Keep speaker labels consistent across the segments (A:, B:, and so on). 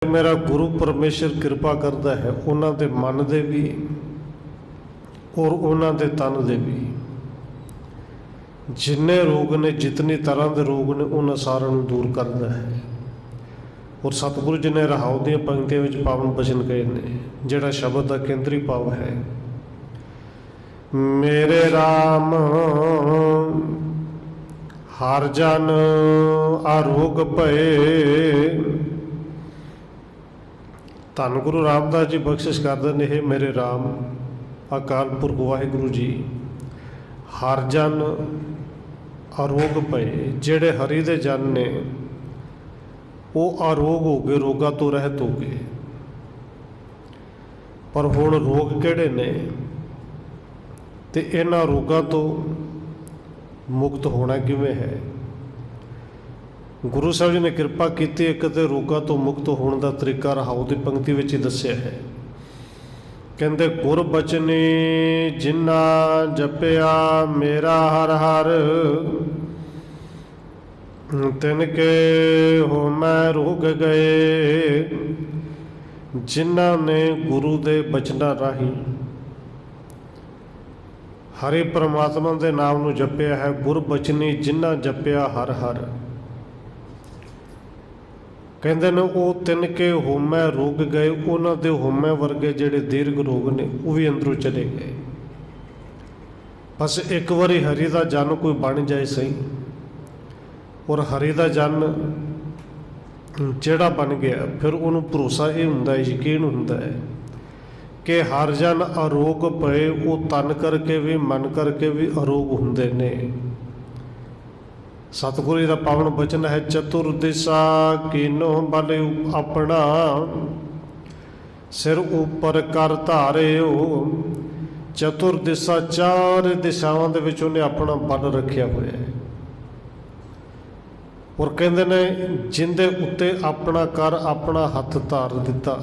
A: मेरा गुरु परमेश्वर कृपा करता है उन्होंने मन दे भी और उन्होंने तन दे भी, जिन्ने रोग ने जितनी तरह के रोग ने उन्होंने सारों दूर करता है। और सतगुरु जी ने रहाओ दी पंक्तियों में पावन बचन कहे ने, जिहड़ा शब्द का केंद्री भाव है, मेरे राम हर जन आरोग भये। धन गुरु रामदास जी बख्शिश करते हैं, हे मेरे राम अकाल पुरख वाहिगुरु जी, हर जन आरोग भये, जेड़े हरि दे जन ने वो आरोग हो गए, रोगां तो रहत हो गए। पर हुण रोग किहड़े ने ते इन्हां रोगां तो मुक्त होना किवें है? गुरु साहब जी ने कृपा की, एक तो रोगां तो मुक्त होने का तरीका रहाओ की पंक्ति में ही दस्या है। कहते गुर बचनी जिन्ना जपिया मेरा हर हर, तिनके हो मैं रोग गए। जिन्ना ने गुरु दे बचना राही हरि परमात्मा के नाम नूं जपिया है, गुर बचनी जिन्ना जपिया हर हर, कहते ने वो तिनके होमै रोग गए। उन्होंने होमै वर्गे जिहड़े दीर्घ रोग ने वो भी अंदरों चले गए। बस एक बारी हरि का जन कोई बन जाए सही, और हरि का जन जिहड़ा बन गया फिर उन्होंने भरोसा ये हुंदा है, यकीन हुंदा है कि हर जन अरोग पए, वो तन करके भी मन करके भी अरोग हुंदे ने। सतगुरु का पावन बचन है, चतुर्दिशा कीनो बल अपना, सिर ऊपर कर धारे हो। चतुर्दिशा चार दिशावां दे विच उन्हें अपना बल रखिया होया है। और कहते ने जिंदे उत्ते अपना कर अपना हथ धार दिता,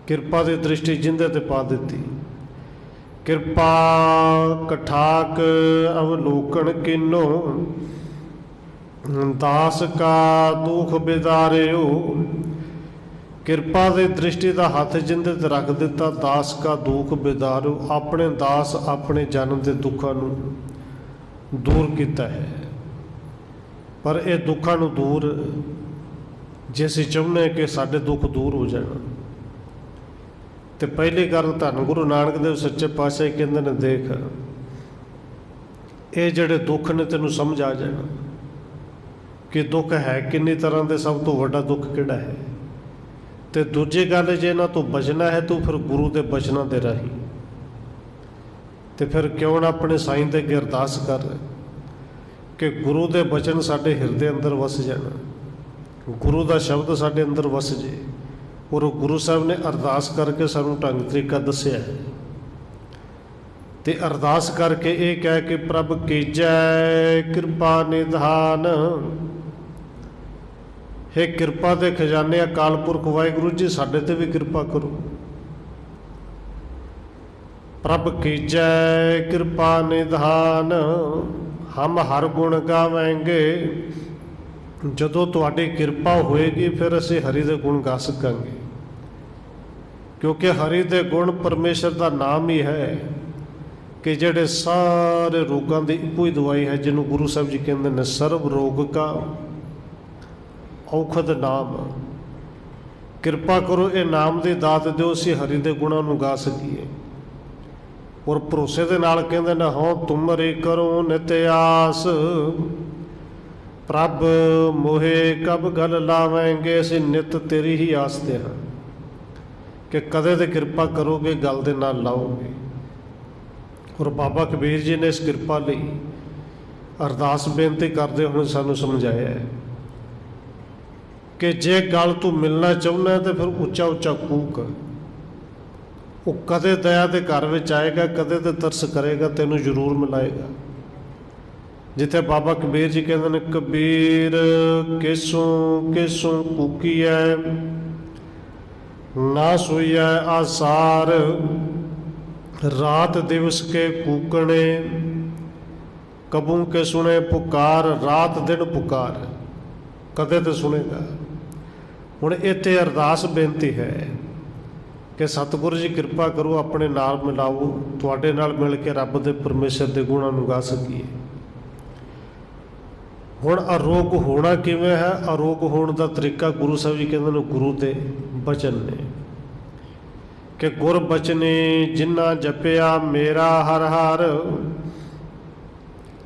A: किरपा की दृष्टि जिंदे ते पा दी। किरपा कठाक अवलोकन किनो, दास का दुख बिदारे हो। किरपा की दृष्टि का हाथ जिंदे ते रख दिता, दास का दुख बिदारो। अपने दास अपने जन के दुखों दूर किया है। पर यह दुखों दूर जे असीं चाहुंदे कि साडे दुख दूर हो जाण, तो पहली गल धन गुरु नानक देव सच्चे पातशाह कहंदे ने, देख ये जिहड़े दुख ने तैनूं समझ आ जाना कि दुख है किन्नी तरह के, सब तो वड्डा दुख किहड़ा है। तो दूजी गल जे इन्हां तो बचना है तो फिर गुरु के बचनों के राही, तो फिर क्यों ना अपने साईं दे अगे अरदास कर कि गुरु के बचन साडे हिरदे अंदर वस जाना, गुरु का शब्द साडे अंदर वस जे। और गुरु साहब ने अरदास करके सानू ढंग तरीका दस्या है। तो अरदास करके ये कह के प्रभ कीजै कृपा निधान, हे कृपा के खजाने अकाल पुरख वाहिगुरू जी साडे ते भी कृपा करो। प्रभ कीजै कृपा निधान, हम हर गुण गावेंगे। जदों तुहाडी कृपा होएगी फिर असीं हरि दे गुण गा सकांगे, क्योंकि हरि दे गुण परमेश्वर का नाम ही है कि जिहड़े सारे रोगों की इक्को ही दवाई है, जिन्हों गुरु साहब जी कहते हैं सर्व रोग का औखद नाम। कृपा करो ये नाम की दात दो, असीं हरि दे गुणां नूं गा सकीए। और भरोसे दे नाल कहंदे ने, हों तुमरी करो नित आस, प्रभ मोहे कब गल लावेंगे। असीं नित तेरी ही आस ते हां कि कदे ते कृपा करोगे, गल दे नाल लाओगे। और बाबा कबीर जी ने इस कृपा लई अरदास बेनती करते हुए सानू समझाया है कि जे गल तू मिलना चाहुंदा तो फिर उच्चा उच्चा कूक, वो कदे दया के घर में आएगा, कदे तो तरस करेगा, तेनू जरूर मिलाएगा। जिथे बाबा कबीर जी कहते हैं, कबीर किसों किसों कूकी है, ना सोईया आसार। रात दिवस के कूकने, कबू के सुने पुकार। रात दिन पुकार, कदे तो सुनेगा। ਹੁਣ ਇੱਥੇ ਅਰਦਾਸ ਬੇਨਤੀ ਹੈ ਕਿ ਸਤਿਗੁਰੂ ਜੀ ਕਿਰਪਾ ਕਰੋ, ਆਪਣੇ ਨਾਲ ਮਿਲਾਓ, ਤੁਹਾਡੇ ਨਾਲ ਮਿਲ ਕੇ ਰੱਬ ਦੇ ਪਰਮੇਸ਼ਰ ਦੇ ਗੁਣਾਂ ਨੂੰ ਗਾ ਸਕੀਏ। ਹੁਣ ਅਰੋਗ ਹੋਣਾ ਕਿਵੇਂ ਹੈ? ਅਰੋਗ ਹੋਣ ਦਾ ਤਰੀਕਾ ਗੁਰੂ ਸਾਹਿਬ ਜੀ ਕਹਿੰਦੇ ਨੇ ਗੁਰੂ ਦੇ ਬਚਨ ਨੇ ਕਿ ਗੁਰ ਬਚਨੇ ਜਿਨ੍ਹਾਂ ਜਪਿਆ ਮੇਰਾ ਹਰ ਹਰ,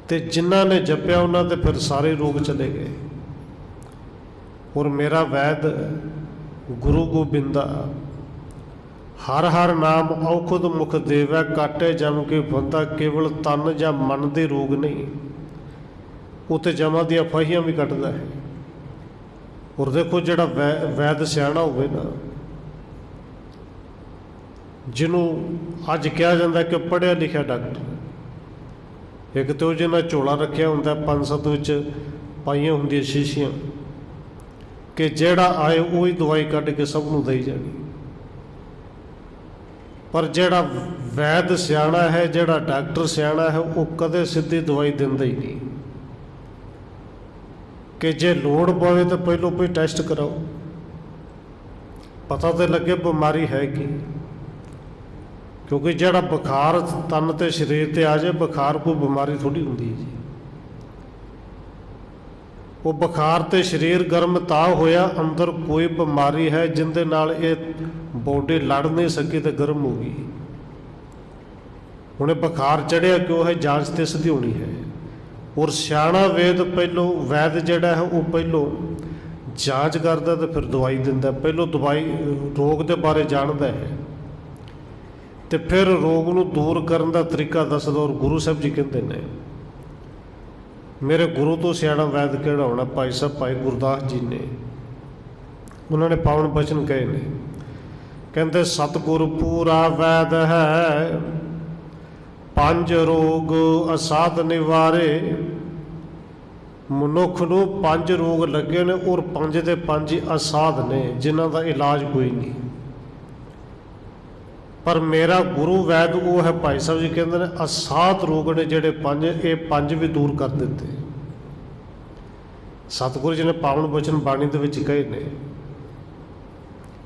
A: ਤੇ ਜਿਨ੍ਹਾਂ ਨੇ ਜਪਿਆ ਉਹਨਾਂ ਦੇ ਫਿਰ ਸਾਰੇ ਰੋਗ ਚਲੇ ਗਏ। ਔਰ ਮੇਰਾ ਵੈਦ ਗੁਰੂ ਗੋਬਿੰਦਾ ਹਰ ਹਰ ਨਾਮ ਔਖਦ ਮੁਖ ਦੇਵੈ, ਕਾਟੇ ਜਮ ਕੇ ਬੰਦਾ, ਕੇਵਲ ਤਨ ਜਾਂ ਮਨ ਦੇ ਰੋਗ ਨਹੀਂ, ਉੱਥੇ ਜਮਾਂ ਦੀਆਂ ਫਾਹੀਆਂ ਵੀ ਕੱਟਦਾ ਹੈ। ਔਰ ਦੇਖੋ ਜਿਹੜਾ ਵੈਦ ਸਿਆਣਾ ਹੋਵੇ ਨਾ, ਜਿਹਨੂੰ ਅੱਜ ਕਿਹਾ ਜਾਂਦਾ ਕਿ ਪੜ੍ਹਿਆ ਲਿਖਿਆ ਡਾਕਟਰ, ਇੱਕ ਤਾਂ ਉਹ ਜਿਹਨਾਂ ਝੋਲਾ ਰੱਖਿਆ ਹੁੰਦਾ 5-7 ਵਿੱਚ ਪਾਈਆਂ ਹੁੰਦੀਆਂ ਸ਼ੀਸ਼ੀਆਂ, ਕਿ ਜਿਹੜਾ ਆਏ ਉਹੀ ਦਵਾਈ ਕੱਢ ਕੇ ਸਭ ਨੂੰ ਦੇਈ ਜਾਣੀ। ਪਰ ਜਿਹੜਾ ਵੈਦ ਸਿਆਣਾ ਹੈ, ਜਿਹੜਾ ਡਾਕਟਰ ਸਿਆਣਾ ਹੈ, ਉਹ ਕਦੇ ਸਿੱਧੀ ਦਵਾਈ ਦਿੰਦਾ ਹੀ ਨਹੀਂ, ਕਿ ਜੇ ਲੋੜ ਪਵੇ ਤਾਂ ਪਹਿਲੋਂ ਕੋਈ ਟੈਸਟ ਕਰਾਓ, ਪਤਾ ਤਾਂ ਲੱਗੇ ਬਿਮਾਰੀ ਹੈ ਕੀ। ਕਿਉਂਕਿ ਜਿਹੜਾ ਬੁਖਾਰ ਤਨ ਤੇ ਸਰੀਰ ਤੇ ਆ ਜਾਏ, ਬੁਖਾਰ ਕੋਈ ਬਿਮਾਰੀ ਥੋੜ੍ਹੀ ਹੁੰਦੀ ਹੈ ਜੀ। ਉਹ ਬੁਖਾਰ ਤੇ ਸਰੀਰ ਗਰਮ ਤਾਂ ਹੋਇਆ, ਅੰਦਰ ਕੋਈ ਬਿਮਾਰੀ ਹੈ ਜਿਹਦੇ ਨਾਲ ਇਹ ਬੋਡੀ ਲੜ ਨਹੀਂ ਸਕੀ ਤੇ ਗਰਮ ਹੋ ਗਈ। ਹੁਣ ਇਹ ਬੁਖਾਰ ਚੜ੍ਹਿਆ ਕਿਉਂ ਹੈ? ਜਾਂਚ ਤੇ ਸਿੱਧੀ ਹੋਣੀ ਹੈ। ਔਰ ਸਿਆਣਾ ਵੈਦ ਜਿਹੜਾ ਹੈ ਉਹ ਪਹਿਲੋਂ ਜਾਂਚ ਕਰਦਾ ਤੇ ਫਿਰ ਦਵਾਈ ਦਿੰਦਾ। ਪਹਿਲੋਂ ਦਵਾਈ ਰੋਗ ਦੇ ਬਾਰੇ ਜਾਣਦਾ ਹੈ ਤੇ ਫਿਰ ਰੋਗ ਨੂੰ ਦੂਰ ਕਰਨ ਦਾ ਤਰੀਕਾ ਦੱਸਦਾ। ਔਰ ਗੁਰੂ ਸਾਹਿਬ ਜੀ ਕਹਿੰਦੇ ਨੇ, ਮੇਰੇ ਗੁਰੂ ਤੋਂ ਸਿਆਣਾ ਵੈਦ ਕਿਹੜਾ ਹੋਣਾ? ਭਾਈ ਸਾਹਿਬ ਭਾਈ ਗੁਰਦਾਸ ਜੀ ਨੇ, ਉਹਨਾਂ ਨੇ ਪਾਵਨ ਬਚਨ ਕਹੇ ਨੇ, ਕਹਿੰਦੇ ਸਤਿਗੁਰ ਪੂਰਾ ਵੈਦ ਹੈ, 5 ਰੋਗ ਅਸਾਧ ਨਿਵਾਰੇ। ਮਨੁੱਖ ਨੂੰ 5 ਰੋਗ ਲੱਗੇ ਨੇ ਔਰ 5 ਦੇ 5 ਹੀ ਅਸਾਧ ਨੇ, ਜਿਨ੍ਹਾਂ ਦਾ ਇਲਾਜ ਕੋਈ ਨਹੀਂ। ਪਰ ਮੇਰਾ ਗੁਰੂ ਵੈਦ ਉਹ ਹੈ, ਭਾਈ ਸਾਹਿਬ ਜੀ ਕਹਿੰਦੇ ਨੇ, ਅਸਾਧ ਰੋਗ ਨੇ ਜਿਹੜੇ 5, ਇਹ 5 ਵੀ ਦੂਰ ਕਰ ਦਿੱਤੇ। ਸਤਿਗੁਰੂ ਜੀ ਨੇ ਪਾਵਨ ਬਚਨ ਬਾਣੀ ਦੇ ਵਿੱਚ ਕਹੇ ਨੇ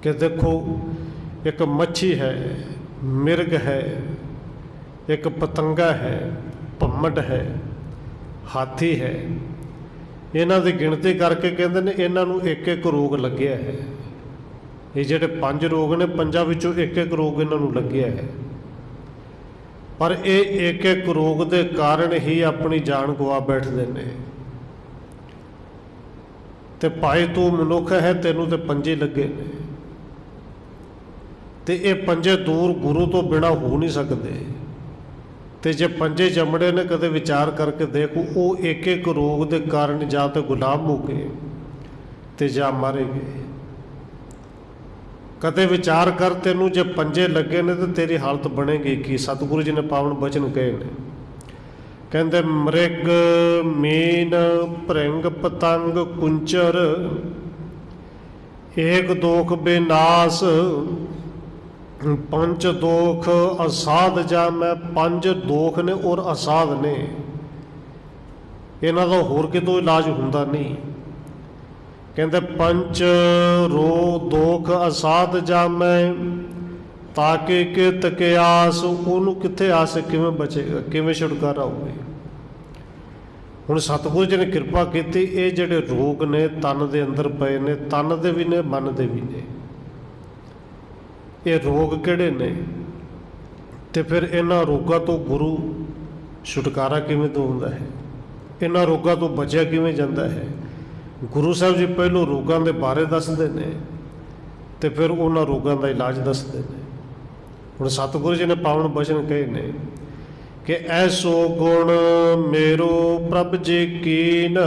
A: ਕਿ ਦੇਖੋ, ਇੱਕ ਮੱਛੀ ਹੈ, ਮਿਰਗ ਹੈ, ਇੱਕ ਪਤੰਗਾ ਹੈ, ਭੰਮਟ ਹੈ, ਹਾਥੀ ਹੈ, ਇਹਨਾਂ ਦੀ ਗਿਣਤੀ ਕਰਕੇ ਕਹਿੰਦੇ ਨੇ ਇਹਨਾਂ ਨੂੰ ਇੱਕ ਇੱਕ ਰੋਗ ਲੱਗਿਆ ਹੈ। ਇਹ ਜਿਹੜੇ 5 ਰੋਗ ਨੇ, 5 ਵਿੱਚੋਂ ਇੱਕ ਇੱਕ ਰੋਗ ਇਹਨਾਂ ਨੂੰ ਲੱਗਿਆ ਹੈ। ਪਰ ਇਹ ਇੱਕ ਇੱਕ ਰੋਗ ਦੇ ਕਾਰਨ ਹੀ ਆਪਣੀ ਜਾਨ ਗਵਾ ਬੈਠਦੇ ਨੇ। ਤੇ ਭਾਈ ਤੂੰ ਮਨੁੱਖ ਹੈ, ਤੈਨੂੰ ਤੇ 5 ਲੱਗੇ ਨੇ, ਤੇ ਇਹ 5 ਦੂਰ ਗੁਰੂ ਤੋਂ ਬਿਨਾਂ ਹੋ ਨਹੀਂ ਸਕਦੇ। ਤੇ ਜੇ 5 ਚਮੜੇ ਨੇ, ਕਦੇ ਵਿਚਾਰ ਕਰਕੇ ਦੇਖੋ, ਉਹ ਇੱਕ ਇੱਕ ਰੋਗ ਦੇ ਕਾਰਨ ਜਾਂ ਤਾਂ ਗੁਲਾਮ ਹੋ ਗਏ ਤੇ ਜਾਂ ਮਾਰੇ ਗਏ। ਕਦੇ ਵਿਚਾਰ ਕਰ, ਤੈਨੂੰ ਜੇ 5 ਲੱਗੇ ਨੇ ਤਾਂ ਤੇਰੀ ਹਾਲਤ ਬਣੇਗੀ ਕੀ? ਸਤਿਗੁਰੂ ਜੀ ਨੇ ਪਾਵਨ ਬਚਨ ਕਹੇ ਨੇ, ਕਹਿੰਦੇ ਮ੍ਰਿਗ ਮੀਨ ਭ੍ਰਿੰਗ ਪਤੰਗ ਕੁੰਚਰ, ਏਕ ਦੋਖ ਬੇਨਾਸ, 5 ਦੋਖ ਅਸਾਧ ਜਾਮੈ। 5 ਦੋਖ ਨੇ ਔਰ ਅਸਾਧ ਨੇ, ਇਹਨਾਂ ਦਾ ਹੋਰ ਕਿਤੋਂ ਇਲਾਜ ਹੁੰਦਾ ਨਹੀਂ। ਕਹਿੰਦੇ 5 ਦੋਖ ਅਸਾਧ ਜਾਮੈ, ਤਾਕੇ ਕਿਤ ਕੇ ਆਸ। ਉਹਨੂੰ ਕਿੱਥੇ ਆਸ, ਕਿਵੇਂ ਬਚੇਗਾ, ਕਿਵੇਂ ਛੁਟਕਾਰਾ ਹੋਵੇ? ਹੁਣ ਸਤਿਗੁਰੂ ਜੀ ਨੇ ਕਿਰਪਾ ਕੀਤੀ, ਇਹ ਜਿਹੜੇ ਰੋਗ ਨੇ ਤਨ ਦੇ ਅੰਦਰ ਪਏ ਨੇ, ਤਨ ਦੇ ਵੀ ਨੇ, ਮਨ ਦੇ ਵੀ ਨੇ। ਇਹ ਰੋਗ ਕਿਹੜੇ ਨੇ? ਤੇ ਫਿਰ ਇਹਨਾਂ ਰੋਗਾਂ ਤੋਂ ਗੁਰੂ ਛੁਟਕਾਰਾ ਕਿਵੇਂ ਦਿੰਦਾ ਹੈ? ਇਹਨਾਂ ਰੋਗਾਂ ਤੋਂ ਬਚਿਆ ਕਿਵੇਂ ਜਾਂਦਾ ਹੈ? ਗੁਰੂ ਸਾਹਿਬ ਜੀ ਪਹਿਲੋਂ ਰੋਗਾਂ ਦੇ ਬਾਰੇ ਦੱਸਦੇ ਨੇ ਤੇ ਫਿਰ ਉਹਨਾਂ ਰੋਗਾਂ ਦਾ ਇਲਾਜ ਦੱਸਦੇ ਨੇ। ਹੁਣ ਸਤਿਗੁਰੂ ਜੀ ਨੇ ਪਾਵਨ ਬਚਨ ਕਹੇ ਨੇ ਕਿ ਐਸੋ ਗੁਣ ਮੇਰੋ ਪ੍ਰਭ ਜੀ ਕੀਨ,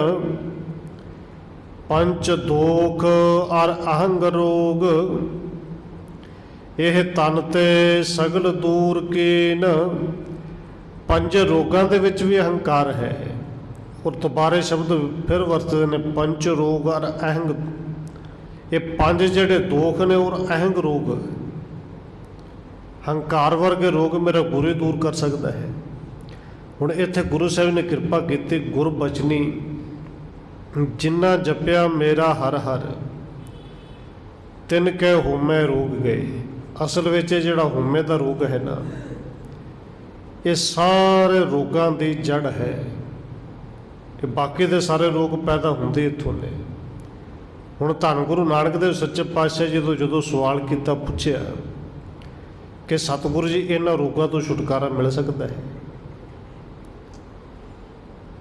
A: 5 ਦੋਖ ਅਰ ਅਹੰਗ ਰੋਗ, ਇਹ ਤਨ ਤੇ ਸਗਲ ਦੂਰ ਕੀਨ। 5 ਰੋਗਾਂ ਦੇ ਵਿੱਚ ਵੀ ਅਹੰਕਾਰ ਹੈ। ਔਰ ਦੁਬਾਰੇ ਸ਼ਬਦ ਫਿਰ ਵਰਤਦੇ ਨੇ, 5 ਰੋਗ ਔਰ ਅਹੰਗ। ਇਹ 5 ਜਿਹੜੇ ਦੋਖ ਨੇ ਔਰ ਅਹੰਗ ਰੋਗ, ਹੰਕਾਰ ਵਰਗੇ ਰੋਗ ਮੇਰਾ ਗੁਰੂ ਹੀ ਦੂਰ ਕਰ ਸਕਦਾ ਹੈ। ਹੁਣ ਇੱਥੇ ਗੁਰੂ ਸਾਹਿਬ ਨੇ ਕਿਰਪਾ ਕੀਤੀ, ਗੁਰ ਬਚਨੀ ਜਿਨ੍ਹਾਂ ਜਪਿਆ ਮੇਰਾ ਹਰ ਹਰ। ਤਿੰਨ ਕੈ ਹੋਮੈ ਰੋਗ ਗਏ। ਅਸਲ ਵਿੱਚ ਇਹ ਜਿਹੜਾ ਹੋਮੇ ਦਾ ਰੋਗ ਹੈ ਨਾ, ਇਹ ਸਾਰੇ ਰੋਗਾਂ ਦੀ ਜੜ ਹੈ। ਇਹ ਬਾਕੀ ਦੇ ਸਾਰੇ ਰੋਗ ਪੈਦਾ ਹੁੰਦੇ ਇੱਥੋਂ ਨੇ। ਹੁਣ ਧੰਨ ਗੁਰੂ ਨਾਨਕ ਦੇਵ ਸੱਚੇ ਪਾਤਸ਼ਾਹ ਜਦੋਂ ਸਵਾਲ ਕੀਤਾ, ਪੁੱਛਿਆ ਕਿ ਸਤਿਗੁਰੂ ਜੀ ਇਹਨਾਂ ਰੋਗਾਂ ਤੋਂ ਛੁਟਕਾਰਾ ਮਿਲ ਸਕਦਾ ਹੈ?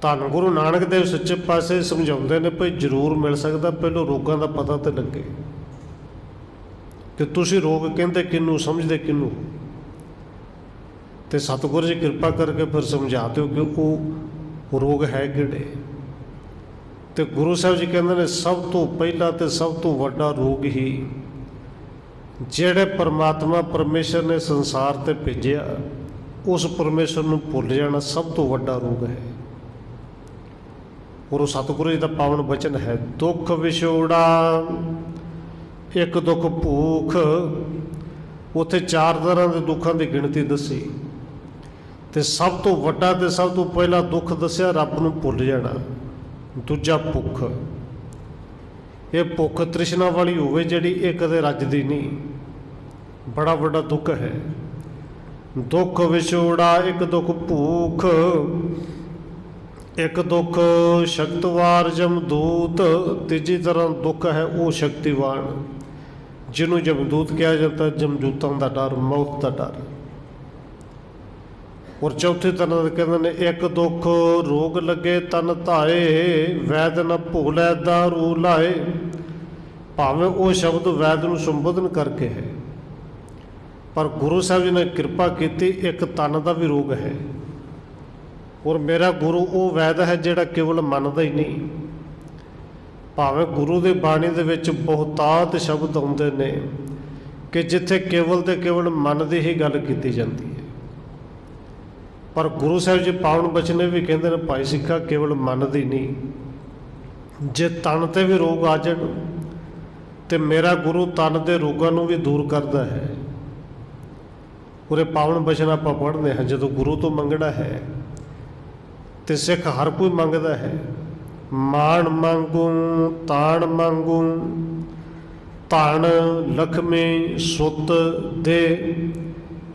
A: ਧੰਨ ਗੁਰੂ ਨਾਨਕ ਦੇਵ ਸੱਚੇ ਪਾਤਸ਼ਾਹ ਸਮਝਾਉਂਦੇ ਨੇ ਭਈ ਜ਼ਰੂਰ ਮਿਲ ਸਕਦਾ, ਪਹਿਲਾਂ ਰੋਗਾਂ ਦਾ ਪਤਾ ਤਾਂ ਲੱਗੇ ਕਿ ਤੁਸੀਂ ਰੋਗ ਕਹਿੰਦੇ ਕਿਹਨੂੰ, ਸਮਝਦੇ ਕਿਹਨੂੰ। ਤੇ ਸਤਿਗੁਰੂ ਜੀ ਕਿਰਪਾ ਕਰਕੇ ਫਿਰ ਸਮਝਾ ਦਿਓ ਕਿ ਉਹ ਰੋਗ ਹੈ ਕਿਹੜੇ। ਤੇ ਗੁਰੂ ਸਾਹਿਬ ਜੀ ਕਹਿੰਦੇ ਨੇ ਸਭ ਤੋਂ ਪਹਿਲਾ ਤੇ ਸਭ ਤੋਂ ਵੱਡਾ ਰੋਗ ਹੀ ਜਿਹੜੇ ਪਰਮਾਤਮਾ ਪਰਮੇਸ਼ਰ ਨੇ ਸੰਸਾਰ ਤੇ ਭੇਜਿਆ, ਉਸ ਪਰਮੇਸ਼ਰ ਨੂੰ ਭੁੱਲ ਜਾਣਾ ਸਭ ਤੋਂ ਵੱਡਾ ਰੋਗ ਹੈ। ਔਰ ਉਹ ਸਤਿਗੁਰੂ ਜੀ ਦਾ ਪਾਵਨ ਬਚਨ ਹੈ, ਦੁੱਖ ਵਿਛੋੜਾ ਇੱਕ ਦੁੱਖ ਭੂਖ। ਉੱਥੇ 4 ਤਰ੍ਹਾਂ ਦੇ ਦੁੱਖਾਂ ਦੀ ਗਿਣਤੀ ਦੱਸੀ, ਤੇ ਸਭ ਤੋਂ ਵੱਡਾ ਤੇ ਸਭ ਤੋਂ ਪਹਿਲਾ ਦੁੱਖ ਦੱਸਿਆ ਰੱਬ ਨੂੰ ਭੁੱਲ ਜਾਣਾ। ਦੂਜਾ ਭੁੱਖ, ਇਹ ਭੁੱਖ ਤ੍ਰਿਸ਼ਨਾ ਵਾਲੀ ਹੋਵੇ ਜਿਹੜੀ, ਇਹ ਕਦੇ ਰੱਜਦੀ ਨਹੀਂ, ਬੜਾ ਵੱਡਾ ਦੁੱਖ ਹੈ। ਦੁੱਖ ਵਿਛੋੜਾ ਇੱਕ ਦੁੱਖ ਭੂਖ, ਇੱਕ ਦੁੱਖ ਸ਼ਕਤਵਾਰ ਜਮਦੂਤ। ਤੀਜੀ ਤਰ੍ਹਾਂ ਦੁੱਖ ਹੈ ਉਹ ਸ਼ਕਤੀਵਾਨ, ਜਿਹਨੂੰ ਜਮਦੂਤ ਕਿਹਾ ਜਾਂਦਾ, ਜਮਦੂਤਾਂ ਦਾ ਡਰ, ਮੌਤ ਦਾ ਡਰ। ਔਰ ਚੌਥੀ ਤਰ੍ਹਾਂ ਦੇ ਕਹਿੰਦੇ ਨੇ ਇੱਕ ਦੁੱਖ ਰੋਗ ਲੱਗੇ ਤਨ ਧਾਏ, ਵੈਦ ਨ ਭੂਲੈ ਦਾਰੂ ਲਾਏ। ਭਾਵੇਂ ਉਹ ਸ਼ਬਦ ਵੈਦ ਨੂੰ ਸੰਬੋਧਨ ਕਰਕੇ ਹੈ, ਪਰ ਗੁਰੂ ਸਾਹਿਬ ਜੀ ਨੇ ਕਿਰਪਾ ਕੀਤੀ, ਇੱਕ ਤਨ ਦਾ ਵੀ ਰੋਗ ਹੈ। ਔਰ ਮੇਰਾ ਗੁਰੂ ਉਹ ਵੈਦ ਹੈ ਜਿਹੜਾ ਕੇਵਲ ਮੰਨਦਾ ਹੀ ਨਹੀਂ। ਭਾਵੇਂ ਗੁਰੂ ਦੀ ਬਾਣੀ ਦੇ ਵਿੱਚ ਬਹੁਤਾਤ ਸ਼ਬਦ ਆਉਂਦੇ ਨੇ ਕਿ ਜਿੱਥੇ ਕੇਵਲ ਤੇ ਕੇਵਲ ਮਨ ਦੀ ਹੀ ਗੱਲ ਕੀਤੀ ਜਾਂਦੀ ਹੈ, ਪਰ ਗੁਰੂ ਸਾਹਿਬ ਜੀ ਪਾਵਨ ਬਚਨ ਵੀ ਕਹਿੰਦੇ ਨੇ ਭਾਈ ਸਿੱਖਾ ਕੇਵਲ ਮਨ ਦੀ ਨਹੀਂ, ਜੇ ਤਨ ਤੇ ਵੀ ਰੋਗ ਆ ਜਾਣ ਤੇ ਮੇਰਾ ਗੁਰੂ ਤਨ ਦੇ ਰੋਗਾਂ ਨੂੰ ਵੀ ਦੂਰ ਕਰਦਾ ਹੈ। ਪੂਰੇ ਪਾਵਨ ਬਚਨ ਆਪਾਂ ਪੜ੍ਹਦੇ ਹਾਂ, ਜਦੋਂ ਗੁਰੂ ਤੋਂ ਮੰਗਣਾ ਹੈ ਤੇ ਸਿੱਖ ਹਰ ਕੋਈ ਮੰਗਦਾ ਹੈ। ਮਾਣ ਮੰਗੂ ਤਾਣ ਮੰਗੂ, ਧਨ ਲਖਮੀ ਸੁੱਤ ਦੇ।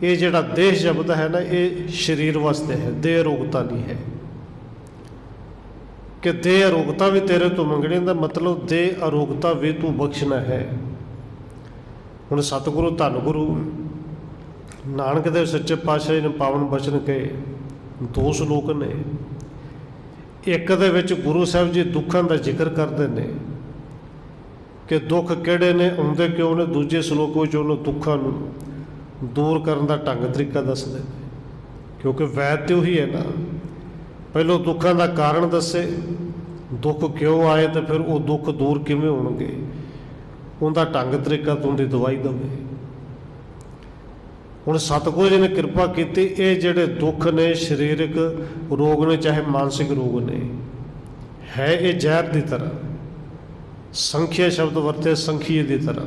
A: ਇਹ ਜਿਹੜਾ ਦੇਹ ਸ਼ਬਦ ਹੈ ਨਾ, ਇਹ ਸਰੀਰ ਵਾਸਤੇ ਹੈ, ਦੇਹ ਅਰੋਗਤਾ ਨਹੀਂ ਹੈ ਕਿ ਦੇਹ ਅਰੋਗਤਾ ਵੀ ਤੇਰੇ ਤੋਂ ਮੰਗਣੀ ਦਾ ਮਤਲਬ ਦੇਹ ਅਰੋਗਤਾ ਵੀ ਤੂੰ ਬਖਸ਼ਣਾ ਹੈ। ਹੁਣ ਸਤਿਗੁਰੂ ਧੰਨ ਗੁਰੂ ਨਾਨਕ ਦੇਵ ਸੱਚੇ ਪਾਤਸ਼ਾਹ ਨੇ ਪਾਵਨ ਬਚਨ ਕਹੇ, 2 ਸ਼ਲੋਕ ਨੇ। ਇੱਕ ਦੇ ਵਿੱਚ ਗੁਰੂ ਸਾਹਿਬ ਜੀ ਦੁੱਖਾਂ ਦਾ ਜ਼ਿਕਰ ਕਰਦੇ ਨੇ ਕਿ ਦੁੱਖ ਕਿਹੜੇ ਨੇ, ਆਉਂਦੇ ਕਿਉਂ ਨੇ। ਦੂਜੇ ਸ਼ਲੋਕ ਵਿੱਚ ਉਹਨਾਂ ਦੁੱਖਾਂ ਨੂੰ ਦੂਰ ਕਰਨ ਦਾ ਢੰਗ ਤਰੀਕਾ ਦੱਸਦੇ ਨੇ, ਕਿਉਂਕਿ ਵੈਦ ਤੇ ਉਹੀ ਹੈ ਨਾ। ਪਹਿਲੋਂ ਦੁੱਖਾਂ ਦਾ ਕਾਰਨ ਦੱਸੇ, ਦੁੱਖ ਕਿਉਂ ਆਏ ਤੇ ਫਿਰ ਉਹ ਦੁੱਖ ਦੂਰ ਕਿਵੇਂ ਹੋਣਗੇ, ਉਹਦਾ ਢੰਗ ਤਰੀਕਾ ਤੋਂ ਦੀ ਦਵਾਈ ਦੇਵੇ। ਹੁਣ ਸਤਿਗੁਰੂ ਜੀ ਨੇ ਕਿਰਪਾ ਕੀਤੀ, ਇਹ ਜਿਹੜੇ ਦੁੱਖ ਨੇ ਸਰੀਰਕ ਰੋਗ ਨੇ ਚਾਹੇ ਮਾਨਸਿਕ ਰੋਗ ਨੇ, ਹੈ ਇਹ ਜ਼ਹਿਰ ਦੀ ਤਰ੍ਹਾਂ। ਸੰਖਿਆ ਸ਼ਬਦ ਵਰਤੇ, ਸੰਖੀਏ ਦੀ ਤਰ੍ਹਾਂ।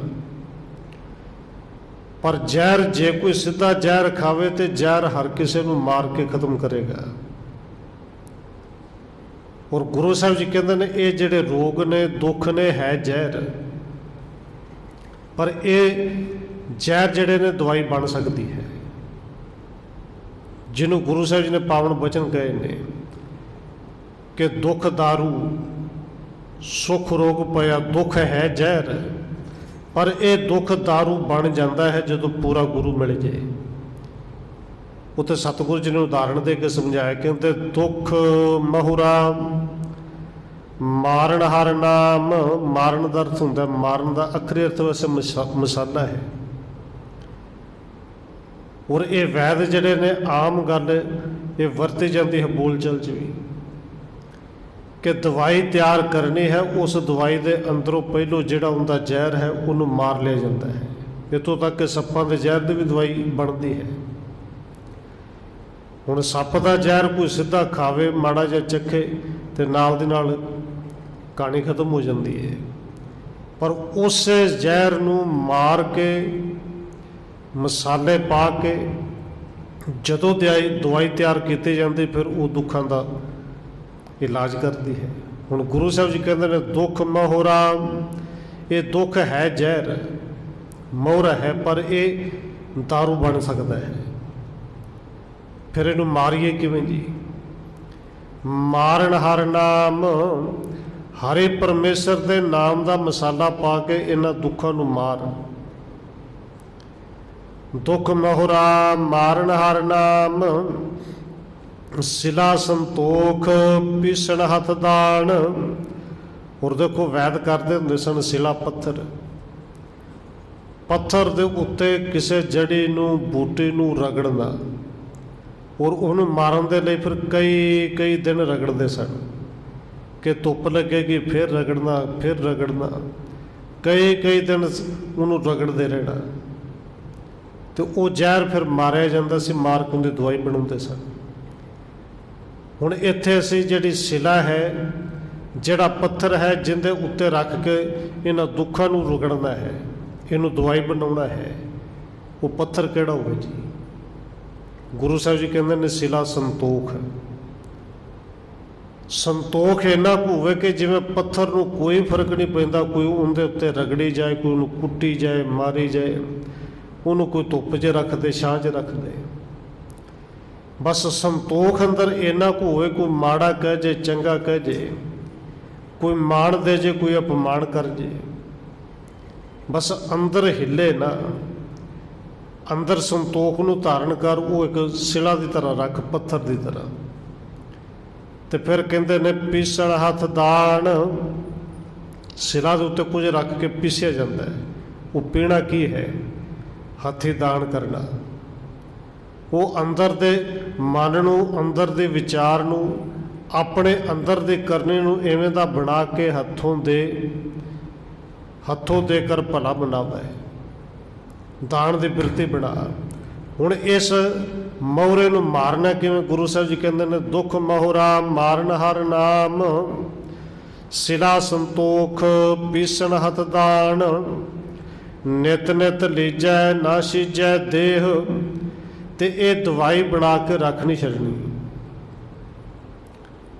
A: ਪਰ ਜ਼ਹਿਰ ਜੇ ਕੋਈ ਸਿੱਧਾ ਜ਼ਹਿਰ ਖਾਵੇ ਤੇ ਜ਼ਹਿਰ ਹਰ ਕਿਸੇ ਨੂੰ ਮਾਰ ਕੇ ਖਤਮ ਕਰੇਗਾ। ਔਰ ਗੁਰੂ ਸਾਹਿਬ ਜੀ ਕਹਿੰਦੇ ਨੇ ਇਹ ਜਿਹੜੇ ਰੋਗ ਨੇ, ਦੁੱਖ ਨੇ, ਹੈ ਜ਼ਹਿਰ, ਪਰ ਇਹ ਜ਼ਹਿਰ ਜਿਹੜੇ ਨੇ ਦਵਾਈ ਬਣ ਸਕਦੀ ਹੈ, ਜਿਹਨੂੰ ਗੁਰੂ ਸਾਹਿਬ ਜੀ ਨੇ ਪਾਵਨ ਬਚਨ ਕਹੇ ਨੇ ਕਿ ਦੁੱਖ ਦਾਰੂ ਸੁਖ ਰੋਗ ਪਿਆ। ਦੁੱਖ ਹੈ ਜ਼ਹਿਰ, ਪਰ ਇਹ ਦੁੱਖ ਦਾਰੂ ਬਣ ਜਾਂਦਾ ਹੈ ਜਦੋਂ ਪੂਰਾ ਗੁਰੂ ਮਿਲ ਜਾਏ। ਉੱਥੇ ਸਤਿਗੁਰੂ ਜੀ ਨੇ ਉਦਾਹਰਣ ਦੇ ਕੇ ਸਮਝਾਇਆ, ਕਹਿੰਦੇ ਦੁੱਖ ਮਹੁਰਾ ਮਾਰਨ ਹਰ ਨਾਮ। ਮਾਰਨ ਦਾ ਅਰਥ ਹੁੰਦਾ, ਮਾਰਨ ਦਾ ਅੱਖਰੀ ਅਰਥ ਵੈਸੇ ਮਸਾਲਾ ਹੈ। ਔਰ ਇਹ ਵੈਦ ਜਿਹੜੇ ਨੇ ਆਮ ਗੱਲ ਇਹ ਵਰਤੀ ਜਾਂਦੀ ਹੈ ਬੋਲਚਾਲ 'ਚ ਵੀ, ਕਿ ਦਵਾਈ ਤਿਆਰ ਕਰਨੀ ਹੈ, ਉਸ ਦਵਾਈ ਦੇ ਅੰਦਰੋਂ ਪਹਿਲੋਂ ਜਿਹੜਾ ਹੁੰਦਾ ਜ਼ਹਿਰ ਹੈ ਉਹਨੂੰ ਮਾਰ ਲਿਆ ਜਾਂਦਾ ਹੈ। ਇੱਥੋਂ ਤੱਕ ਕਿ ਸੱਪਾਂ ਦੇ ਜ਼ਹਿਰ ਦੀ ਵੀ ਦਵਾਈ ਬਣਦੀ ਹੈ। ਹੁਣ ਸੱਪ ਦਾ ਜ਼ਹਿਰ ਕੋਈ ਸਿੱਧਾ ਖਾਵੇ, ਮਾੜਾ ਜਿਹਾ ਚੱਖੇ ਤੇ ਨਾਲ ਦੀ ਨਾਲ ਕਹਾਣੀ ਖਤਮ ਹੋ ਜਾਂਦੀ ਹੈ। ਪਰ ਉਸੇ ਜ਼ਹਿਰ ਨੂੰ ਮਾਰ ਕੇ ਮਸਾਲੇ ਪਾ ਕੇ ਜਦੋਂ ਦਵਾਈ ਤਿਆਰ ਕੀਤੀ ਜਾਂਦੀ, ਫਿਰ ਉਹ ਦੁੱਖਾਂ ਦਾ ਇਲਾਜ ਕਰਦੀ ਹੈ। ਹੁਣ ਗੁਰੂ ਸਾਹਿਬ ਜੀ ਕਹਿੰਦੇ ਨੇ ਦੁੱਖ ਮਹੁਰਾ, ਇਹ ਦੁੱਖ ਹੈ ਜ਼ਹਿਰ, मोहरा है पर ये दारू बन सकता है। फिर इनू मारीए किवें जी? मारन हर नाम, हरे परमेश्वर के नाम का मसाला पा के इन्हां दुखों नू मार। दुख मोहरा मारन हर नाम, सिला संतोख पीसण हथ दान। और देखो वैद करते होंदे सन सिला पत्थर, पत्थर दे उत्ते किसी जड़ी नू बूटी नू रगड़ना और उन्होंने मारन दे लई फिर कई कई दिन रगड़ते सन कि धुप लगेगी फिर रगड़ना फिर रगड़ना, कई कई दिन उन्होंने रगड़ते रहना। तो वो जहर फिर मारिया जाता सी, मार के उनकी दवाई बनाते सन। हुण इत्थे असीं जिहड़ी सिला है, जिहड़ा पत्थर है जिंदे उत्ते रख के इन्हां दुखां नूं रगड़ना है, इनू दवाई बनाना है, वो पत्थर किहड़ा होवे जी? गुरु साहब जी कहते हैं सिला संतोख। संतोख इन्ना कु होवे कि जिवें पत्थर नूं कोई फर्क नहीं पैंदा, कोई उनके उत्ते रगड़ी जाए, कोई उन्हें कुट्टी जाए, मारी जाए, उन्होंने कोई धुप च रख दे, छां च रख दे। बस संतोख अंदर इन्ना कु होवे, कोई माड़ा कह जे, चंगा कह जे, कोई मान दे जे, कोई अपमान कर जे, बस अंदर हिले ना। अंदर संतोख नूं धारण कर, वो एक सिला की तरह रख, पत्थर की तरह। तो फिर कहते ने पीसण हथ दान, सिला के उत्ते कुछ रख के पीसिया जाता है। वो पीना की है? हथी दान करना। वो अंदर दे मन नूं, अंदर दे विचार नूं, अपने अंदर दे करने नूं इवें दा बना के हथों देकर भला बनावा है, दान दी बिरती बना। हुण इस मोहरे नूं मारना किवें? गुरु साहब जी कहंदे ने दुख मोहरा मारन हर नाम, सिला संतोख पीसण हथ दान। नित नित लीजै ना सीजै देह, ते ये दवाई बना के रख नहीं छड़नी।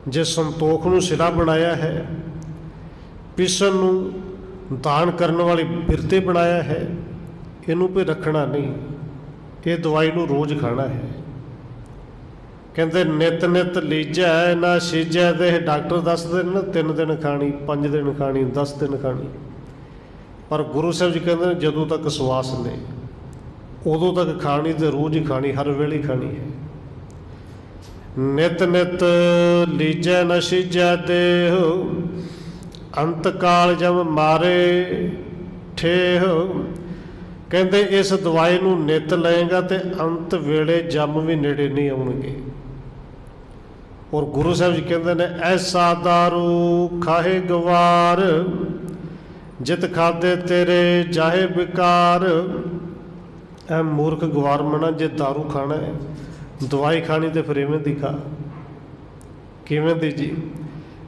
A: जे संतोख नूं सिला बनाया है, पीसण नूं दान करने वाली बिरते बनाया है, इनू पे रखना नहीं, ये दवाई नूं रोज़ खाना है। कहते नित नित लीजै ना सीजै, ते डॉक्टर दसदे ना 3 दिन खानी, 5 दिन खानी, 10 दिन खानी। पर गुरु साहब जी कहते हैं जदों तक सवास ने उदों तक खानी, तो रोज़ ही खानी, हर वेले खानी है। नित नित लीजै न सीजै देह, अंत काल जब मारे ठेह। कहते इस दवाई नूं नित लएगा तो अंत वेले जम भी नेड़े नहीं आउणगे। और गुरु साहब जी कहते हैं ऐसा दारू खाहे गवार, जित खादे तेरे जाहे बेकार। ऐ मूर्ख गवार मना, जे दारू खाना है, दवाई खानी तो फिर इवें दी खा। किवें दी जी?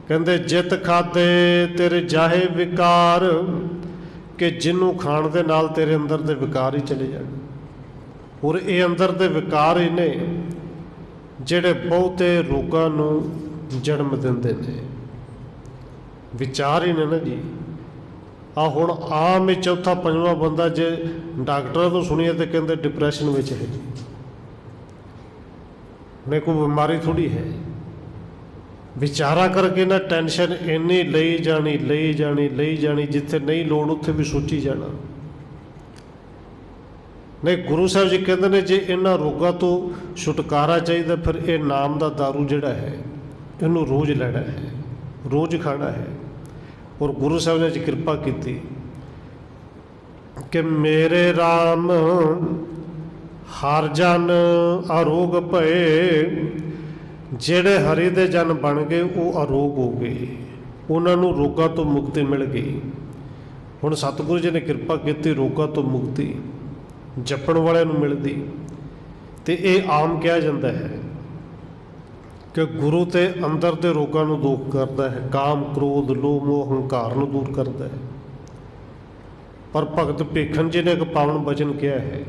A: कहते जित खादे तेरे जाहे विकार, कि जिन्हों खाण दे नाल तेरे अंदर दे विकार ही चले जाण। और ये अंदर दे विकार ही ने जिहड़े बहुते रोगां नूं जन्म दिंदे ने। विचार ही ने ना जी। आ हुण आम ही चौथा पंजवां बंदा जे डॉक्टरां तो सुनिए तो कहते डिप्रैशन में है जी। उन्हें कोई बीमारी थोड़ी है। विचारा करके ना टेंशन इन्नी लई जानी जिथे नहीं लोड़ उत्थे भी सोची जाना। नहीं गुरु साहब जी कहते हैं जे इन्हां रोगों तो छुटकारा चाहिए फिर ये नाम का दारू जिहड़ा है इनू रोज़ लेना है, रोज़ खाना है। और गुरु साहब ने कृपा की कि मेरे राम हर जन अरोग भए, जेड़े हरि दे जन बन गए वो अरोग हो गए, उन्होंने रोगों तो मुक्ति मिल गई। हुण सतगुरु जी ने कृपा की, रोगों तो मुक्ति जपण वाले नूं मिलदी। तो ये आम कहा जाता है कि गुरु ते अंदर दे रोगों नूं दूर करता है, काम क्रोध लोभ मोह हंकार नूं दूर करता है। पर भगत भीखन जी ने एक पावन वचन किया है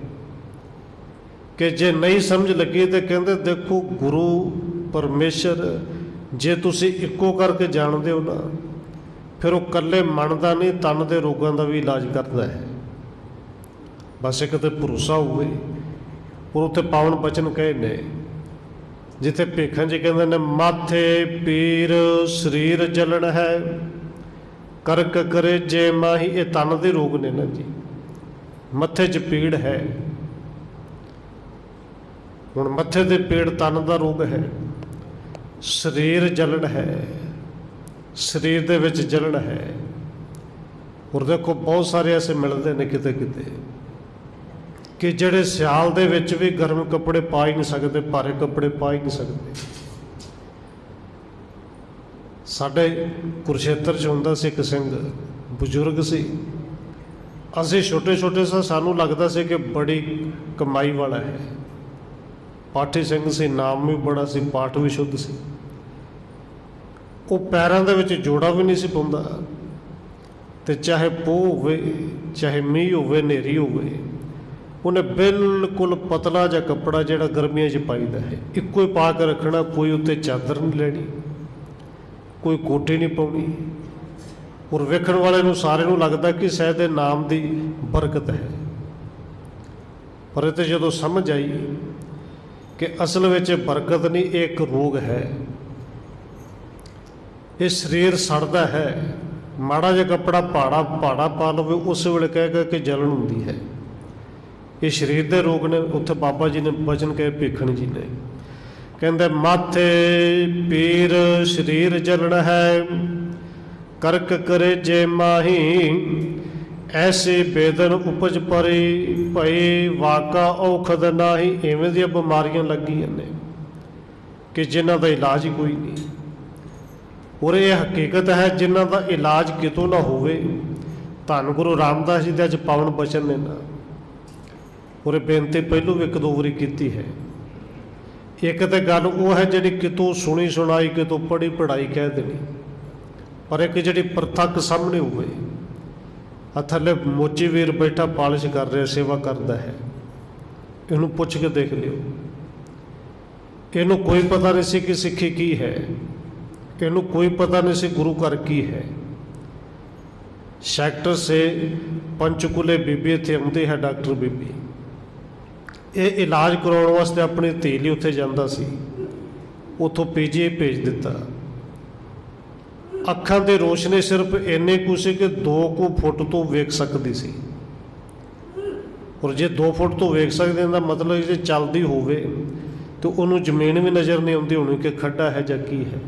A: कि जे नहीं समझ लगी तो कहते देखो गुरु परमेश्वर जे तुसी इक्को करके जानते हो ना, फिर वो कल्ले मन का नहीं तन के रोगों का भी इलाज करता है। बस एक तो भरोसा होवे। और उत्ते पावन बचन कहे ने जिथे भेखां जी कहते ने माथे पीर शरीर जलन है करक करे जे माही। ये तन के रोग ने ना जी, मत्थे च पीड़ है। हुण मत्थे ते पीड़ तन का रोग है, शरीर जलन है, शरीर दे विच जलन है। और देखो बहुत सारे ऐसे मिलते हैं किते किते कि ਜਿਹੜੇ ਸਿਆਲ ਦੇ ਵਿੱਚ भी गर्म कपड़े पा ही नहीं सकते, भारे कपड़े पा ही नहीं सकते। ਸਾਡੇ ਕੁਰਸ਼ੇਤਰ 'ਚ ਹੁੰਦਾ ਸੀ ਇੱਕ ਸਿੰਘ ਬਜ਼ੁਰਗ ਸੀ। ਅਸੀਂ ਛੋਟੇ ਛੋਟੇ ਸਾਂ, ਸਾਨੂੰ ਲੱਗਦਾ ਸੀ ਕਿ ਬੜੀ ਕਮਾਈ ਵਾਲਾ ਹੈ। ਪਾਠੀ ਸਿੰਘ ਸੀ, ਨਾਮ ਵੀ ਬੜਾ ਸੀ, ਪਾਠ ਵੀ ਸ਼ੁੱਧ ਸੀ। ਉਹ ਪੈਰਾਂ ਦੇ ਵਿੱਚ ਜੋੜਾ ਵੀ ਨਹੀਂ ਸੀ ਪਾਉਂਦਾ, ਤੇ ਚਾਹੇ ਪੋਹ ਹੋਵੇ ਚਾਹੇ ਮੀਂਹ ਹੋਵੇ ਹਨੇਰੀ ਹੋਵੇ, ਉਹਨੇ ਬਿਲਕੁਲ ਪਤਲਾ ਜਿਹਾ ਕੱਪੜਾ ਜਿਹੜਾ ਗਰਮੀਆਂ 'ਚ ਪਾਈਦਾ ਹੈ ਇੱਕੋ ਹੀ ਪਾ ਕੇ ਰੱਖਣਾ। ਕੋਈ ਉੱਤੇ ਚਾਦਰ ਨਹੀਂ ਲੈਣੀ, ਕੋਈ ਕੋਟੀ ਨਹੀਂ ਪਾਉਣੀ। ਔਰ ਵੇਖਣ ਵਾਲੇ ਨੂੰ ਸਾਰੇ ਨੂੰ ਲੱਗਦਾ ਕਿ ਸ਼ਾਇਦ ਇਹ ਨਾਮ ਦੀ ਬਰਕਤ ਹੈ। ਪਰ ਇਹ ਤੇ ਜਦੋਂ ਸਮਝ ਆਈ ਕਿ ਅਸਲ ਵਿੱਚ ਇਹ ਬਰਕਤ ਨਹੀਂ, ਇਹ ਇੱਕ ਰੋਗ ਹੈ। ਇਹ ਸਰੀਰ ਸੜਦਾ ਹੈ। ਮਾੜਾ ਜਿਹਾ ਕੱਪੜਾ ਭਾੜਾ ਪਾ ਲਵੇ ਉਸ ਵੇਲੇ ਕਹੇਗਾ ਕਿ ਜਲਨ ਹੁੰਦੀ ਹੈ। ਇਹ ਸਰੀਰ ਦੇ ਰੋਗ ਨੇ। ਉੱਥੇ ਬਾਬਾ ਜੀ ਨੇ ਬਚਨ ਕਹੇ ਭੇਖਣ ਜੀ ਨੇ, ਕਹਿੰਦੇ ਮਾਥੇ ਪੀਰ ਸਰੀਰ ਜਲਨ ਹੈ ਕਰਕ ਕਰੇ ਜੇ ਮਾਹੀ। ਐਸੇ ਬੇਦਨ ਉਪਜ ਪਰੀ ਭਈ ਵਾਕਾ ਔਖਦ ਨਾਹੀ। ਇਵੇਂ ਦੀਆਂ ਬਿਮਾਰੀਆਂ ਲੱਗੀਆਂ ਨੇ ਕਿ ਜਿਨ੍ਹਾਂ ਦਾ ਇਲਾਜ ਹੀ ਕੋਈ ਨਹੀਂ। ਔਰ ਇਹ ਹਕੀਕਤ ਹੈ ਜਿਨ੍ਹਾਂ ਦਾ ਇਲਾਜ ਕਿਤੋਂ ਨਾ ਹੋਵੇ। ਧੰਨ ਗੁਰੂ ਰਾਮਦਾਸ ਜੀ ਦੇ ਅੱਜ ਪਾਵਨ ਬਚਨ ਨੇ ਨਾ। ਔਰ ਇਹ ਬੇਨਤੀ ਪਹਿਲੋਂ ਵੀ ਇੱਕ ਦੋ ਵਾਰੀ ਕੀਤੀ ਹੈ। ਇੱਕ ਤਾਂ ਗੱਲ ਉਹ ਹੈ ਜਿਹੜੀ ਕਿਤੋਂ ਸੁਣੀ ਸੁਣਾਈ, ਕਿਤੋਂ ਪੜ੍ਹੀ ਪੜ੍ਹਾਈ ਕਹਿ ਦੇਣੀ, ਪਰ ਇੱਕ ਜਿਹੜੀ ਪ੍ਰਤੱਖ ਸਾਹਮਣੇ ਹੋਵੇ। ਆ ਥੱਲੇ ਮੋਚੀ ਵੀਰ ਬੈਠਾ ਪਾਲਿਸ਼ ਕਰ ਰਿਹਾ, ਸੇਵਾ ਕਰਦਾ ਹੈ, ਇਹਨੂੰ ਪੁੱਛ ਕੇ ਦੇਖ ਲਿਓ। ਇਹਨੂੰ ਕੋਈ ਪਤਾ ਨਹੀਂ ਸੀ ਕਿ ਸਿੱਖੀ ਕੀ ਹੈ, ਇਹਨੂੰ ਕੋਈ ਪਤਾ ਨਹੀਂ ਸੀ ਗੁਰੂ ਘਰ ਕੀ ਹੈ। ਸੈਕਟਰ ਸੇ ਪੰਚਕੂਲੇ ਬੀਬੀ ਇੱਥੇ ਆਉਂਦੀ ਹੈ, ਡਾਕਟਰ ਬੀਬੀ। ਇਹ ਇਲਾਜ ਕਰਾਉਣ ਵਾਸਤੇ ਆਪਣੀ ਧੀ ਲਈ ਉੱਥੇ ਜਾਂਦਾ ਸੀ, ਉੱਥੋਂ PGI ਭੇਜ ਦਿੱਤਾ। ਅੱਖਾਂ ਦੀ ਰੋਸ਼ਨੀ ਸਿਰਫ ਇੰਨੀ ਕੁ ਸੀ ਕਿ 2 ਫੁੱਟ ਤੋਂ ਵੇਖ ਸਕਦੀ ਸੀ। ਔਰ ਜੇ 2 ਫੁੱਟ ਤੋਂ ਵੇਖ ਸਕਦੇ ਦਾ ਮਤਲਬ ਜੇ ਚੱਲਦੀ ਹੋਵੇ ਤਾਂ ਉਹਨੂੰ ਜ਼ਮੀਨ ਵੀ ਨਜ਼ਰ ਨਹੀਂ ਆਉਂਦੀ ਹੋਣੀ ਕਿ ਖੱਡਾ ਹੈ ਜਾਂ ਕੀ ਹੈ।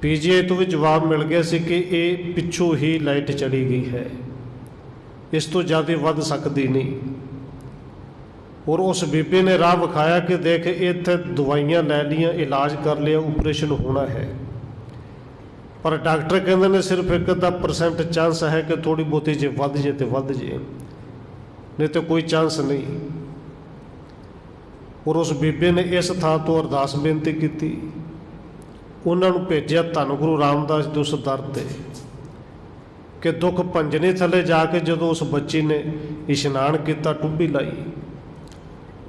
A: PGI ਤੋਂ ਵੀ ਜਵਾਬ ਮਿਲ ਗਿਆ ਸੀ ਕਿ ਇਹ ਪਿੱਛੋਂ ਹੀ ਲਾਈਟ ਚਲੀ ਗਈ ਹੈ, ਇਸ ਤੋਂ ਜ਼ਿਆਦਾ ਵੱਧ ਸਕਦੀ ਨਹੀਂ। ਔਰ ਉਸ ਬੀਬੀ ਨੇ ਰਾਹ ਵਿਖਾਇਆ ਕਿ ਦੇਖ ਇੱਥੇ ਦਵਾਈਆਂ ਲੈ ਲਈਆਂ, ਇਲਾਜ ਕਰ ਲਿਆ, ਆਪਰੇਸ਼ਨ ਹੋਣਾ ਹੈ, ਪਰ ਡਾਕਟਰ ਕਹਿੰਦੇ ਨੇ ਸਿਰਫ 1% ਚਾਂਸ ਹੈ ਕਿ ਥੋੜ੍ਹੀ ਬਹੁਤੀ ਜੇ ਵੱਧ ਜੇ ਤਾਂ ਵੱਧ ਜੇ, ਨਹੀਂ ਤਾਂ ਕੋਈ ਚਾਂਸ ਨਹੀਂ। ਔਰ ਉਸ ਬੀਬੀ ਨੇ ਇਸ ਥਾਂ ਤੋਂ ਅਰਦਾਸ ਬੇਨਤੀ ਕੀਤੀ, ਉਹਨਾਂ ਨੂੰ ਭੇਜਿਆ ਧੰਨ ਗੁਰੂ ਰਾਮਦਾਸ ਜੀ ਉਸ ਦਰ 'ਤੇ ਕਿ ਦੁੱਖ ਭੰਜਨੀ ਥੱਲੇ ਜਾ ਕੇ ਜਦੋਂ ਉਸ ਬੱਚੀ ਨੇ ਇਸ਼ਨਾਨ ਕੀਤਾ, ਟੁੱਬੀ ਲਾਈ,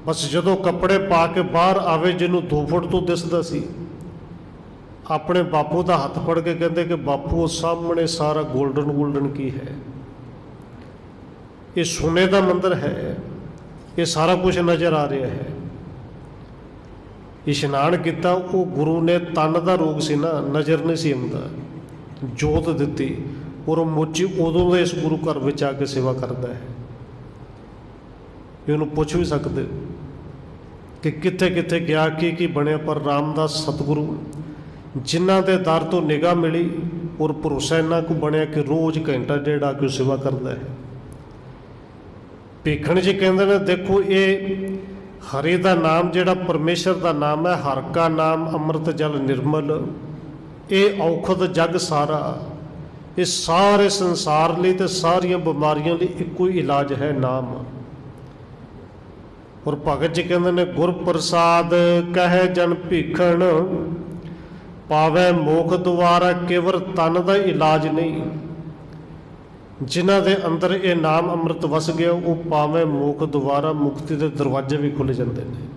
A: ਬਸ ਜਦੋਂ ਕੱਪੜੇ ਪਾ ਕੇ ਬਾਹਰ ਆਵੇ, ਜਿਹਨੂੰ 2 ਫੁੱਟ ਤੋਂ ਦਿਸਦਾ ਸੀ, ਆਪਣੇ ਬਾਪੂ ਦਾ ਹੱਥ ਫੜ ਕੇ ਕਹਿੰਦੇ ਕਿ ਬਾਪੂ ਉਹ ਸਾਹਮਣੇ ਸਾਰਾ ਗੋਲਡਨ ਕੀ ਹੈ? ਇਹ ਸੋਨੇ ਦਾ ਮੰਦਰ ਹੈ, ਇਹ ਸਾਰਾ ਕੁਝ ਨਜ਼ਰ ਆ ਰਿਹਾ ਹੈ। ਇਸ਼ਨਾਨ ਕੀਤਾ, ਉਹ ਗੁਰੂ ਨੇ ਤਨ ਦਾ ਰੋਗ ਸੀ ਨਾ, ਨਜ਼ਰ ਨਹੀਂ ਸੀ ਆਉਂਦਾ, ਜੋਤ ਦਿੱਤੀ। ਔਰ ਮੋਚੀ ਉਦੋਂ ਦਾ ਇਸ ਗੁਰੂ ਘਰ ਵਿੱਚ ਆ ਕੇ ਸੇਵਾ ਕਰਦਾ ਹੈ। ਇਹਨੂੰ ਪੁੱਛ ਵੀ ਸਕਦੇ ਕਿ ਕਿੱਥੇ ਕਿੱਥੇ ਗਿਆ, ਕੀ ਬਣਿਆ, ਪਰ ਰਾਮਦਾਸ ਸਤਿਗੁਰੂ ਜਿਨ੍ਹਾਂ ਦੇ ਦਰ ਤੋਂ ਨਿਗਾਹ ਮਿਲੀ ਔਰ ਭਰੋਸਾ ਇੰਨਾ ਕੁ ਬਣਿਆ ਕਿ ਰੋਜ਼ ਘੰਟਾ ਡੇਢ ਆ ਕੇ ਸੇਵਾ ਕਰਦਾ ਹੈ। ਭੇਖਣ ਜੀ ਕਹਿੰਦੇ ਨੇ ਦੇਖੋ ਇਹ ਹਰੀ ਦਾ ਨਾਮ ਜਿਹੜਾ ਪਰਮੇਸ਼ਰ ਦਾ ਨਾਮ ਹੈ, ਹਰ ਕਾ ਨਾਮ ਅੰਮ੍ਰਿਤ ਜਲ ਨਿਰਮਲ, ਇਹ ਔਖਦ ਜਗ ਸਾਰਾ, ਇਹ ਸਾਰੇ ਸੰਸਾਰ ਲਈ ਤੇ ਸਾਰੀਆਂ ਬਿਮਾਰੀਆਂ ਲਈ ਇੱਕੋ ਹੀ ਇਲਾਜ ਹੈ, ਨਾਮ। ਔਰ ਭਗਤ ਜੀ ਕਹਿੰਦੇ ਨੇ ਗੁਰ ਪ੍ਰਸਾਦ ਕਹੇ ਜਨ ਭੀਖਣ ਪਾਵੇ ਮੋਖ ਦੁਆਰਾ। ਕੇਵਲ ਤਨ ਦਾ ਇਲਾਜ ਨਹੀਂ, ਜਿਨ੍ਹਾਂ ਦੇ ਅੰਦਰ ਇਹ ਨਾਮ ਅੰਮ੍ਰਿਤ ਵਸ ਗਿਆ ਉਹ ਪਾਵੇ ਮੋਖ ਦੁਆਰਾ, ਮੁਕਤੀ ਦੇ ਦਰਵਾਜ਼ੇ ਵੀ ਖੁੱਲ੍ਹ ਜਾਂਦੇ ਨੇ।